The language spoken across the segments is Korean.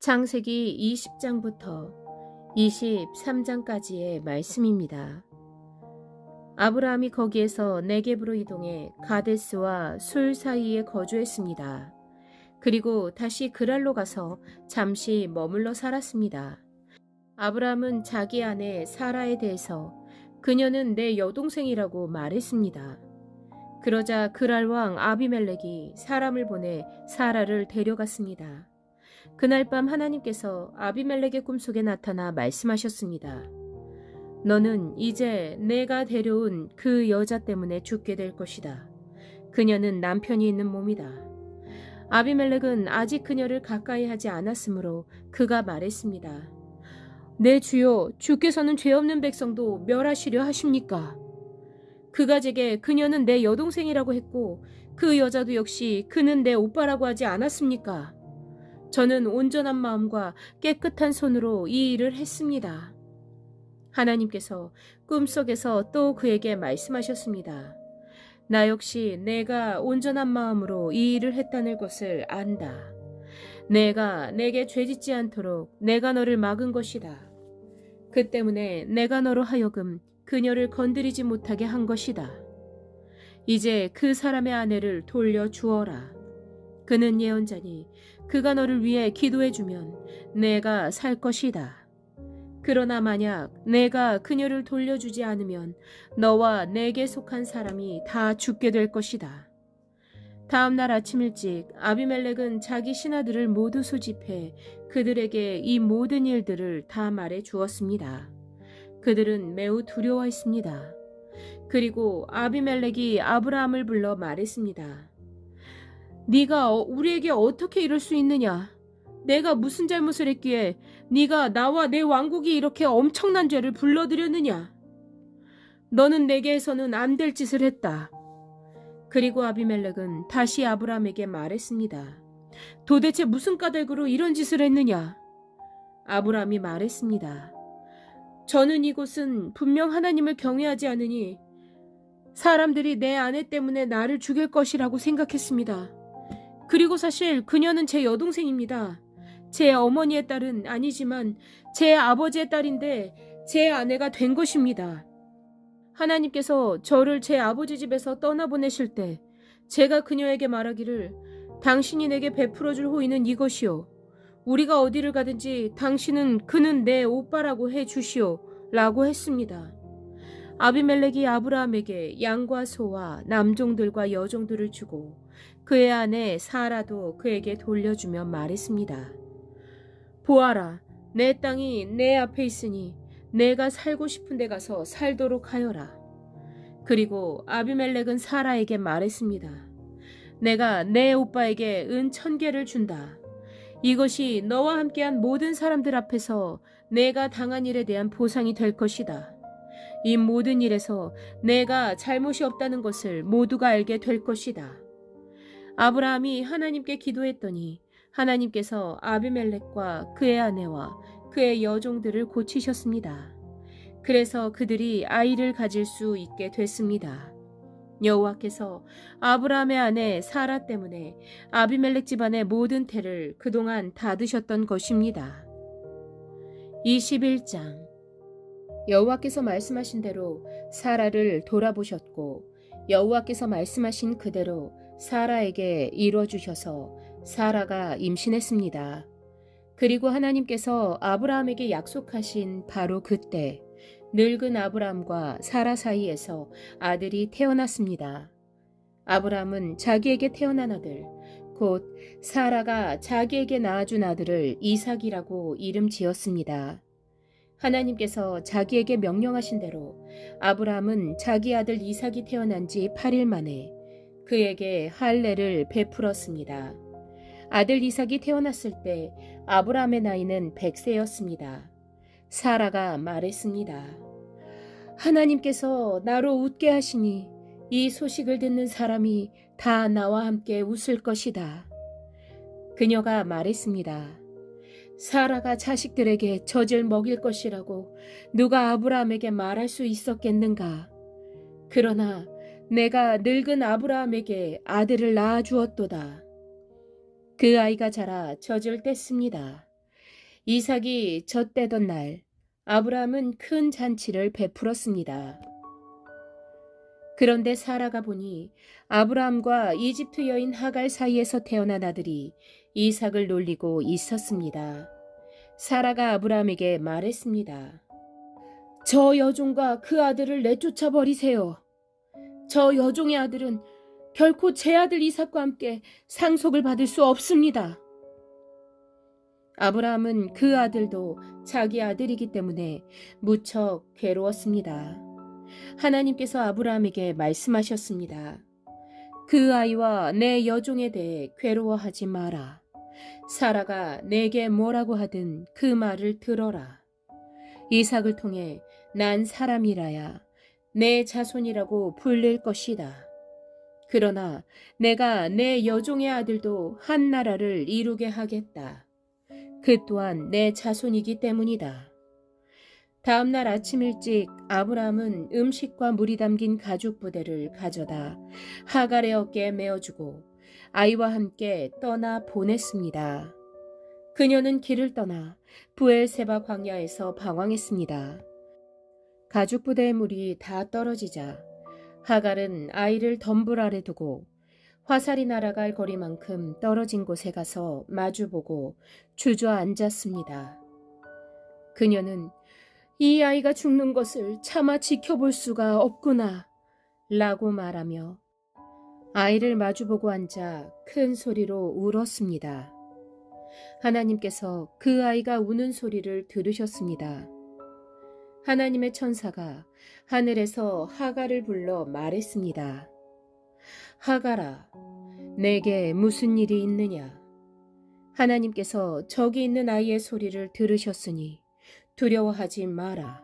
창세기 20장부터 23장까지의 말씀입니다. 아브라함이 거기에서 네겝으로 이동해 가데스와 술 사이에 거주했습니다. 그리고 다시 그랄로 가서 잠시 머물러 살았습니다. 아브라함은 자기 아내 사라에 대해서 그녀는 내 여동생이라고 말했습니다. 그러자 그랄 왕 아비멜렉이 사람을 보내 사라를 데려갔습니다. 그날 밤 하나님께서 아비멜렉의 꿈속에 나타나 말씀하셨습니다. 너는 이제 내가 데려온 그 여자 때문에 죽게 될 것이다. 그녀는 남편이 있는 몸이다. 아비멜렉은 아직 그녀를 가까이 하지 않았으므로 그가 말했습니다. 내 주여, 주께서는 죄 없는 백성도 멸하시려 하십니까? 그가 제게 그녀는 내 여동생이라고 했고 그 여자도 역시 그는 내 오빠라고 하지 않았습니까? 저는 온전한 마음과 깨끗한 손으로 이 일을 했습니다. 하나님께서 꿈속에서 또 그에게 말씀하셨습니다. 나 역시 내가 온전한 마음으로 이 일을 했다는 것을 안다. 내가 내게 죄짓지 않도록 내가 너를 막은 것이다. 그 때문에 내가 너로 하여금 그녀를 건드리지 못하게 한 것이다. 이제 그 사람의 아내를 돌려주어라. 그는 예언자니 그가 너를 위해 기도해주면 내가 살 것이다. 그러나 만약 내가 그녀를 돌려주지 않으면 너와 내게 속한 사람이 다 죽게 될 것이다. 다음 날 아침 일찍 아비멜렉은 자기 신하들을 모두 소집해 그들에게 이 모든 일들을 다 말해 주었습니다. 그들은 매우 두려워했습니다. 그리고 아비멜렉이 아브라함을 불러 말했습니다. 네가 우리에게 어떻게 이럴 수 있느냐? 내가 무슨 잘못을 했기에 네가 나와 내 왕국이 이렇게 엄청난 죄를 불러들였느냐? 너는 내게 해서는 안 될 짓을 했다. 그리고 아비멜렉은 다시 아브라함에게 말했습니다. 도대체 무슨 까닭으로 이런 짓을 했느냐? 아브라함이 말했습니다. 저는 이곳은 분명 하나님을 경외하지 않으니 사람들이 내 아내 때문에 나를 죽일 것이라고 생각했습니다. 그리고 사실 그녀는 제 여동생입니다. 제 어머니의 딸은 아니지만 제 아버지의 딸인데 제 아내가 된 것입니다. 하나님께서 저를 제 아버지 집에서 떠나보내실 때 제가 그녀에게 말하기를 당신이 내게 베풀어줄 호의는 이것이요. 우리가 어디를 가든지 당신은 그는 내 오빠라고 해 주시오 라고 했습니다. 아비멜렉이 아브라함에게 양과 소와 남종들과 여종들을 주고 그의 아내 사라도 그에게 돌려주며 말했습니다. 보아라, 내 땅이 내 앞에 있으니 내가 살고 싶은 데 가서 살도록 하여라. 그리고 아비멜렉은 사라에게 말했습니다. 내가 내 오빠에게 은 1000개를 준다. 이것이 너와 함께한 모든 사람들 앞에서 내가 당한 일에 대한 보상이 될 것이다. 이 모든 일에서 내가 잘못이 없다는 것을 모두가 알게 될 것이다. 아브라함이 하나님께 기도했더니 하나님께서 아비멜렉과 그의 아내와 그의 여종들을 고치셨습니다. 그래서 그들이 아이를 가질 수 있게 됐습니다. 여호와께서 아브라함의 아내 사라 때문에 아비멜렉 집안의 모든 태를 그동안 닫으셨던 것입니다. 21장 여호와께서 말씀하신 대로 사라를 돌아보셨고 여호와께서 말씀하신 그대로 사라에게 이뤄주셔서 사라가 임신했습니다. 그리고 하나님께서 아브라함에게 약속하신 바로 그때 늙은 아브라함과 사라 사이에서 아들이 태어났습니다. 아브라함은 자기에게 태어난 아들, 곧 사라가 자기에게 낳아준 아들을 이삭이라고 이름 지었습니다. 하나님께서 자기에게 명령하신 대로 아브라함은 자기 아들 이삭이 태어난 지 8일 만에 그에게 할례를 베풀었습니다. 아들 이삭이 태어났을 때 아브라함의 나이는 100세였습니다. 사라가 말했습니다. 하나님께서 나로 웃게 하시니 이 소식을 듣는 사람이 다 나와 함께 웃을 것이다. 그녀가 말했습니다. 사라가 자식들에게 젖을 먹일 것이라고 누가 아브라함에게 말할 수 있었겠는가? 그러나 내가 늙은 아브라함에게 아들을 낳아 주었도다. 그 아이가 자라 젖을 뗐습니다. 이삭이 젖되던 날 아브라함은 큰 잔치를 베풀었습니다. 그런데 사라가 보니 아브라함과 이집트 여인 하갈 사이에서 태어난 아들이 이삭을 놀리고 있었습니다. 사라가 아브라함에게 말했습니다. 저 여종과 그 아들을 내쫓아 버리세요. 저 여종의 아들은 결코 제 아들 이삭과 함께 상속을 받을 수 없습니다. 아브라함은 그 아들도 자기 아들이기 때문에 무척 괴로웠습니다. 하나님께서 아브라함에게 말씀하셨습니다. 그 아이와 내 여종에 대해 괴로워하지 마라. 사라가 내게 뭐라고 하든 그 말을 들어라. 이삭을 통해 난 사람이라야 내 자손이라고 불릴 것이다. 그러나 내가 내 여종의 아들도 한 나라를 이루게 하겠다. 그 또한 내 자손이기 때문이다. 다음 날 아침 일찍 아브라함은 음식과 물이 담긴 가죽 부대를 가져다 하갈의 어깨에 메어주고 아이와 함께 떠나 보냈습니다. 그녀는 길을 떠나 부엘세바 광야에서 방황했습니다. 가죽 부대의 물이 다 떨어지자 하갈은 아이를 덤불 아래 두고 화살이 날아갈 거리만큼 떨어진 곳에 가서 마주보고 주저앉았습니다. 그녀는 이 아이가 죽는 것을 차마 지켜볼 수가 없구나 라고 말하며 아이를 마주보고 앉아 큰 소리로 울었습니다. 하나님께서 그 아이가 우는 소리를 들으셨습니다. 하나님의 천사가 하늘에서 하갈을 불러 말했습니다. 하갈아, 내게 무슨 일이 있느냐? 하나님께서 저기 있는 아이의 소리를 들으셨으니 두려워하지 마라.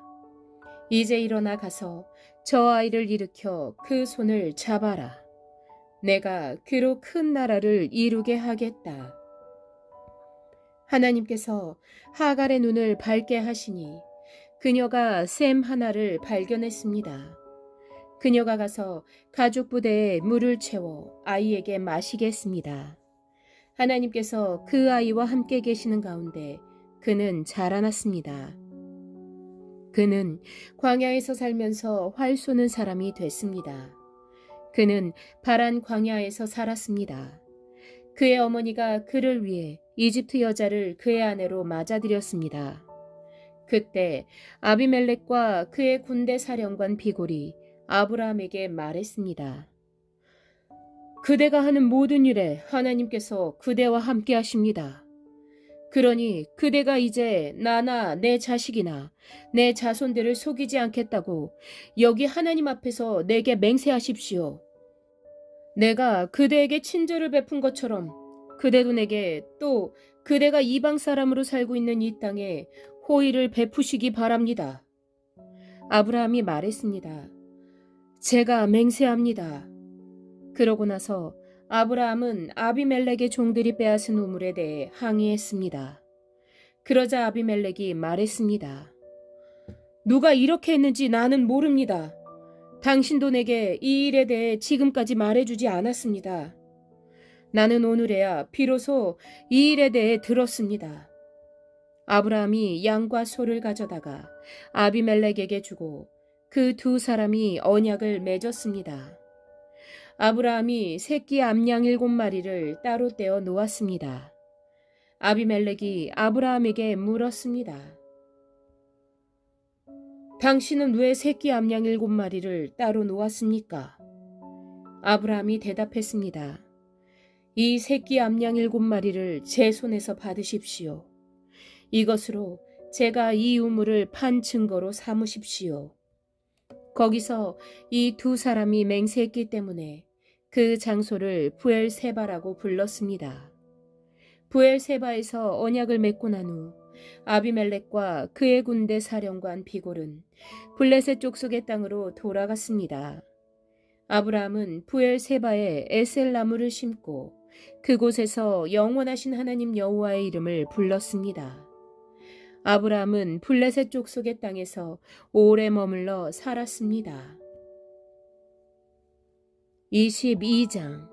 이제 일어나 가서 저 아이를 일으켜 그 손을 잡아라. 내가 그로 큰 나라를 이루게 하겠다. 하나님께서 하갈의 눈을 밝게 하시니 그녀가 샘 하나를 발견했습니다. 그녀가 가서 가죽 부대에 물을 채워 아이에게 마시게 했습니다. 하나님께서 그 아이와 함께 계시는 가운데 그는 자라났습니다. 그는 광야에서 살면서 활 쏘는 사람이 됐습니다. 그는 파란 광야에서 살았습니다. 그의 어머니가 그를 위해 이집트 여자를 그의 아내로 맞아들였습니다. 그때 아비멜렉과 그의 군대 사령관 비골이 아브라함에게 말했습니다. 그대가 하는 모든 일에 하나님께서 그대와 함께 하십니다. 그러니 그대가 이제 나나 내 자식이나 내 자손들을 속이지 않겠다고 여기 하나님 앞에서 내게 맹세하십시오. 내가 그대에게 친절을 베푼 것처럼 그대도 내게 또 그대가 이방 사람으로 살고 있는 이 땅에 호의를 베푸시기 바랍니다. 아브라함이 말했습니다. 제가 맹세합니다. 그러고 나서 아브라함은 아비멜렉의 종들이 빼앗은 우물에 대해 항의했습니다. 그러자 아비멜렉이 말했습니다. 누가 이렇게 했는지 나는 모릅니다. 당신도 내게 이 일에 대해 지금까지 말해주지 않았습니다. 나는 오늘에야 비로소 이 일에 대해 들었습니다. 아브라함이 양과 소를 가져다가 아비멜렉에게 주고 그 두 사람이 언약을 맺었습니다. 아브라함이 새끼 암양 7마리를 따로 떼어 놓았습니다. 아비멜렉이 아브라함에게 물었습니다. 당신은 왜 새끼 암양 7마리를 따로 놓았습니까? 아브라함이 대답했습니다. 이 새끼 암양 7마리를 제 손에서 받으십시오. 이것으로 제가 이 우물을 판 증거로 삼으십시오. 거기서 이 두 사람이 맹세했기 때문에 그 장소를 부엘세바라고 불렀습니다. 부엘세바에서 언약을 맺고 난 후 아비멜렉과 그의 군대 사령관 비골은 블레셋 족속의 땅으로 돌아갔습니다. 아브라함은 부엘세바에 에셀나무를 심고 그곳에서 영원하신 하나님 여호와의 이름을 불렀습니다. 아브라함은 블레셋 족속의 땅에서 오래 머물러 살았습니다. 22장.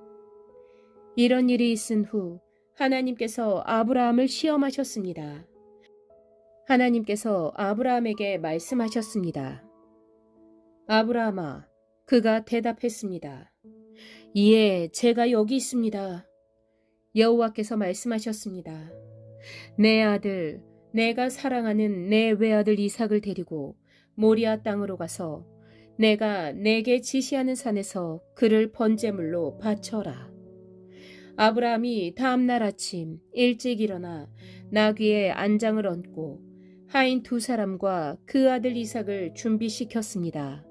이런 일이 있은 후 하나님께서 아브라함을 시험하셨습니다. 하나님께서 아브라함에게 말씀하셨습니다. 아브라함아, 그가 대답했습니다. 예, 제가 여기 있습니다. 여호와께서 말씀하셨습니다. 내 아들, 내가 사랑하는 내 외아들 이삭을 데리고 모리아 땅으로 가서 내가 내게 지시하는 산에서 그를 번제물로 바쳐라. 아브라함이 다음날 아침 일찍 일어나 나귀에 안장을 얹고 하인 두 사람과 그 아들 이삭을 준비시켰습니다.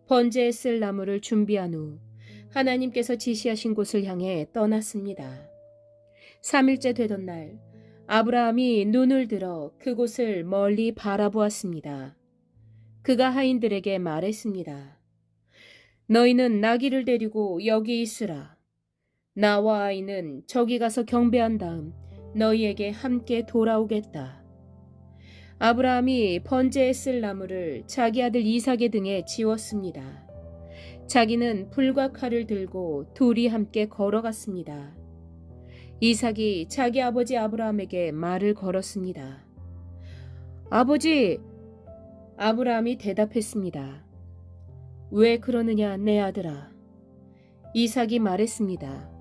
번제에 쓸 나무를 준비한 후 하나님께서 지시하신 곳을 향해 떠났습니다. 3일째 되던 날 아브라함이 눈을 들어 그곳을 멀리 바라보았습니다. 그가 하인들에게 말했습니다. 너희는 나귀를 데리고 여기 있으라. 나와 아이는 저기 가서 경배한 다음 너희에게 함께 돌아오겠다. 아브라함이 번제에 쓸 나무를 자기 아들 이삭의 등에 지웠습니다. 자기는 불과 칼을 들고 둘이 함께 걸어갔습니다. 이삭이 자기 아버지 아브라함에게 말을 걸었습니다. 아버지! 아브라함이 대답했습니다. 왜 그러느냐 내 아들아. 이삭이 말했습니다.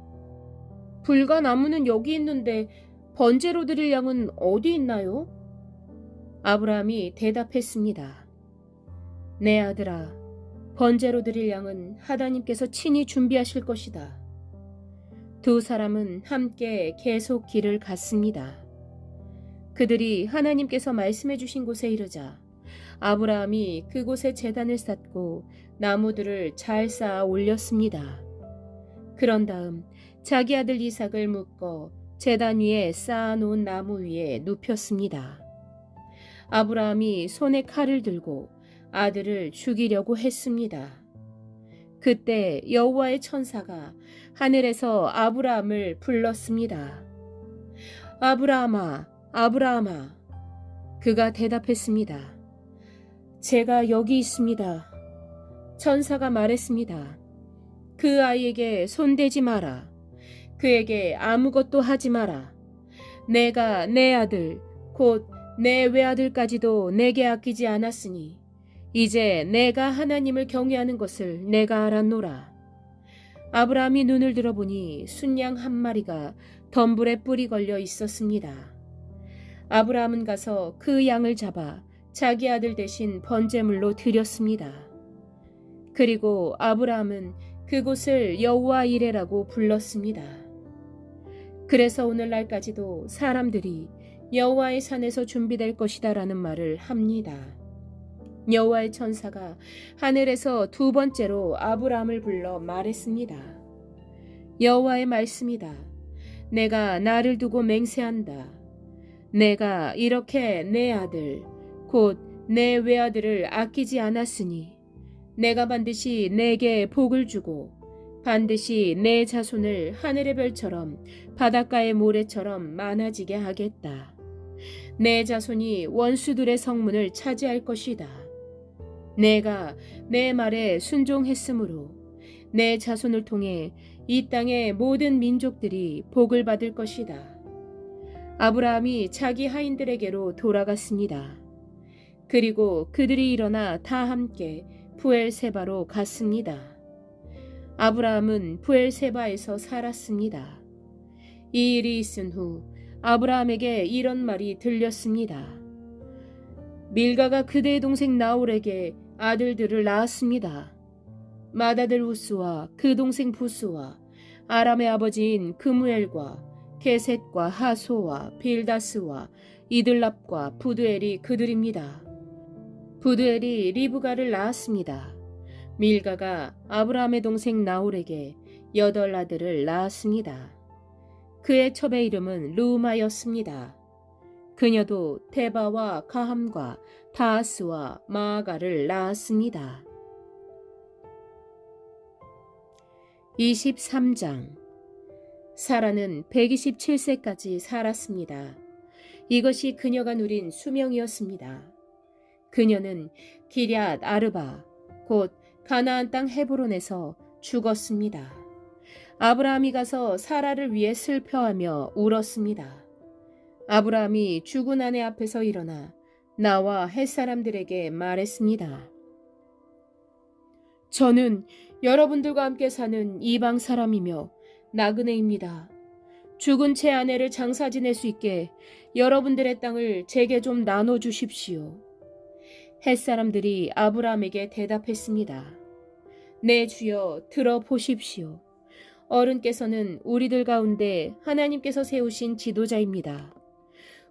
불과 나무는 여기 있는데 번제로 드릴 양은 어디 있나요? 아브라함이 대답했습니다. 내 아들아, 번제로 드릴 양은 하나님께서 친히 준비하실 것이다. 두 사람은 함께 계속 길을 갔습니다. 그들이 하나님께서 말씀해 주신 곳에 이르자 아브라함이 그곳에 제단을 쌓고 나무들을 잘 쌓아 올렸습니다. 그런 다음 자기 아들 이삭을 묶어 제단 위에 쌓아놓은 나무 위에 눕혔습니다. 아브라함이 손에 칼을 들고 아들을 죽이려고 했습니다. 그때 여호와의 천사가 하늘에서 아브라함을 불렀습니다. 아브라함아, 아브라함아. 그가 대답했습니다. 제가 여기 있습니다. 천사가 말했습니다. 그 아이에게 손대지 마라. 그에게 아무것도 하지 마라. 내가 내 아들, 곧 내 외아들까지도 내게 아끼지 않았으니 이제 내가 하나님을 경외하는 것을 내가 알았노라. 아브라함이 눈을 들어보니 순양 한 마리가 덤불에 뿔이 걸려 있었습니다. 아브라함은 가서 그 양을 잡아 자기 아들 대신 번제물로 드렸습니다. 그리고 아브라함은 그곳을 여호와 이레라고 불렀습니다. 그래서 오늘날까지도 사람들이 여호와의 산에서 준비될 것이다라는 말을 합니다. 여호와의 천사가 하늘에서 두 번째로 아브라함을 불러 말했습니다. 여호와의 말씀이다. 내가 나를 두고 맹세한다. 내가 이렇게 내 아들, 곧 내 외아들을 아끼지 않았으니 내가 반드시 내게 복을 주고 반드시 내 자손을 하늘의 별처럼 바닷가의 모래처럼 많아지게 하겠다. 내 자손이 원수들의 성문을 차지할 것이다. 내가 내 말에 순종했으므로 내 자손을 통해 이 땅의 모든 민족들이 복을 받을 것이다. 아브라함이 자기 하인들에게로 돌아갔습니다. 그리고 그들이 일어나 다 함께 부엘세바로 갔습니다. 아브라함은 부엘세바에서 살았습니다. 이 일이 있은 후 아브라함에게 이런 말이 들렸습니다. 밀가가 그대의 동생 나홀에게 아들들을 낳았습니다. 맏아들 우스와 그 동생 부스와 아람의 아버지인 그무엘과 게셋과 하소와 빌다스와 이들랍과 부드엘이 그들입니다. 부드엘이 리브가를 낳았습니다. 밀가가 아브라함의 동생 나홀에게 8 아들을 낳았습니다. 그의 첩의 이름은 르우마였습니다. 그녀도 테바와 가함과 다하스와 마아가를 낳았습니다. 23장. 사라는 127세까지 살았습니다. 이것이 그녀가 누린 수명이었습니다. 그녀는 기럇 아르바, 곧 가나안 땅 헤브론에서 죽었습니다. 아브라함이 가서 사라를 위해 슬퍼하며 울었습니다. 아브라함이 죽은 아내 앞에서 일어나 나와 햇사람들에게 말했습니다. 저는 여러분들과 함께 사는 이방 사람이며 나그네입니다. 죽은 제 아내를 장사 지낼 수 있게 여러분들의 땅을 제게 좀 나눠주십시오. 햇사람들이 아브라함에게 대답했습니다. 네 주여, 들어보십시오. 어른께서는 우리들 가운데 하나님께서 세우신 지도자입니다.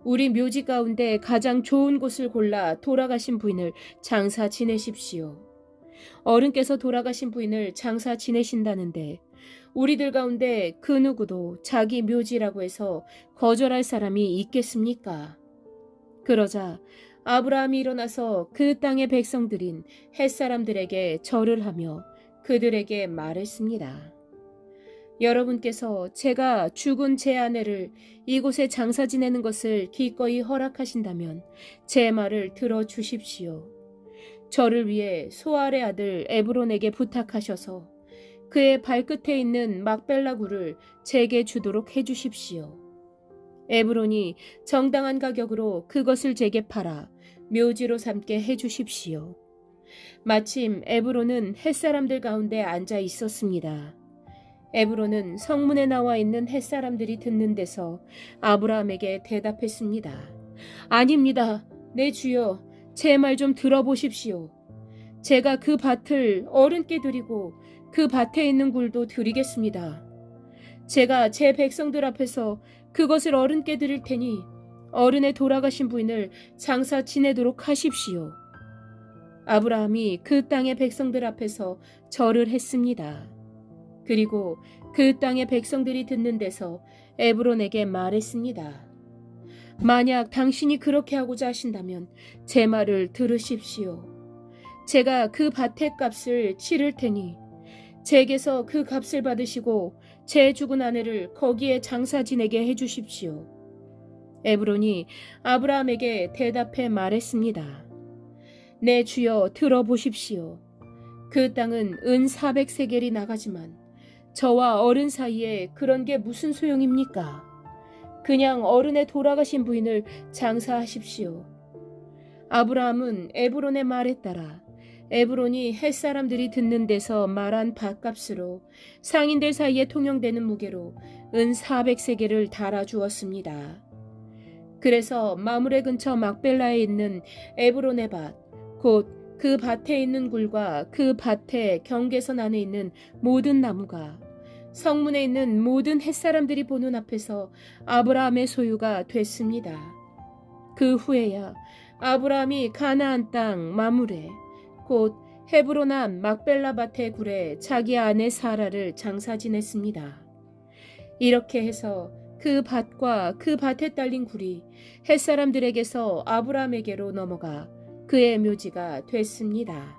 우리 묘지 가운데 가장 좋은 곳을 골라 돌아가신 부인을 장사 지내십시오. 어른께서 돌아가신 부인을 장사 지내신다는데 우리들 가운데 그 누구도 자기 묘지라고 해서 거절할 사람이 있겠습니까? 그러자 아브라함이 일어나서 그 땅의 백성들인 햇사람들에게 절을 하며 그들에게 말했습니다. 여러분께서 제가 죽은 제 아내를 이곳에 장사 지내는 것을 기꺼이 허락하신다면 제 말을 들어주십시오. 저를 위해 소알의 아들 에브론에게 부탁하셔서 그의 발끝에 있는 막벨라 굴을 제게 주도록 해주십시오. 에브론이 정당한 가격으로 그것을 제게 팔아 묘지로 삼게 해주십시오. 마침 에브론은 햇사람들 가운데 앉아 있었습니다. 에브론은 성문에 나와 있는 햇사람들이 듣는 데서 아브라함에게 대답했습니다. 아닙니다. 내 주여, 제 말 좀 들어보십시오. 제가 그 밭을 어른께 드리고 그 밭에 있는 굴도 드리겠습니다. 제가 제 백성들 앞에서 그것을 어른께 드릴 테니 어른의 돌아가신 부인을 장사 지내도록 하십시오. 아브라함이 그 땅의 백성들 앞에서 절을 했습니다. 그리고 그 땅의 백성들이 듣는 데서 에브론에게 말했습니다. 만약 당신이 그렇게 하고자 하신다면 제 말을 들으십시오. 제가 그 밭의 값을 치를 테니 제게서 그 값을 받으시고 제 죽은 아내를 거기에 장사 지내게 해주십시오. 에브론이 아브라함에게 대답해 말했습니다. 내 주여, 들어보십시오. 그 땅은 은 400세겔이 나가지만 저와 어른 사이에 그런 게 무슨 소용입니까? 그냥 어른의 돌아가신 부인을 장사하십시오. 아브라함은 에브론의 말에 따라 에브론이 햇사람들이 듣는 데서 말한 밭값으로 상인들 사이에 통용되는 무게로 은 400세겔을 달아주었습니다. 그래서 마므레 근처 막벨라에 있는 에브론의 밭, 곧 그 밭에 있는 굴과 그 밭의 경계선 안에 있는 모든 나무가 성문에 있는 모든 햇사람들이 보는 앞에서 아브라함의 소유가 됐습니다. 그 후에야 아브라함이 가나안 땅 마므레, 곧 헤브론 앞 막벨라 밭의 굴에 자기 아내 사라를 장사 지냈습니다. 이렇게 해서 그 밭과 그 밭에 딸린 굴이 햇사람들에게서 아브라함에게로 넘어가 그의 묘지가 됐습니다.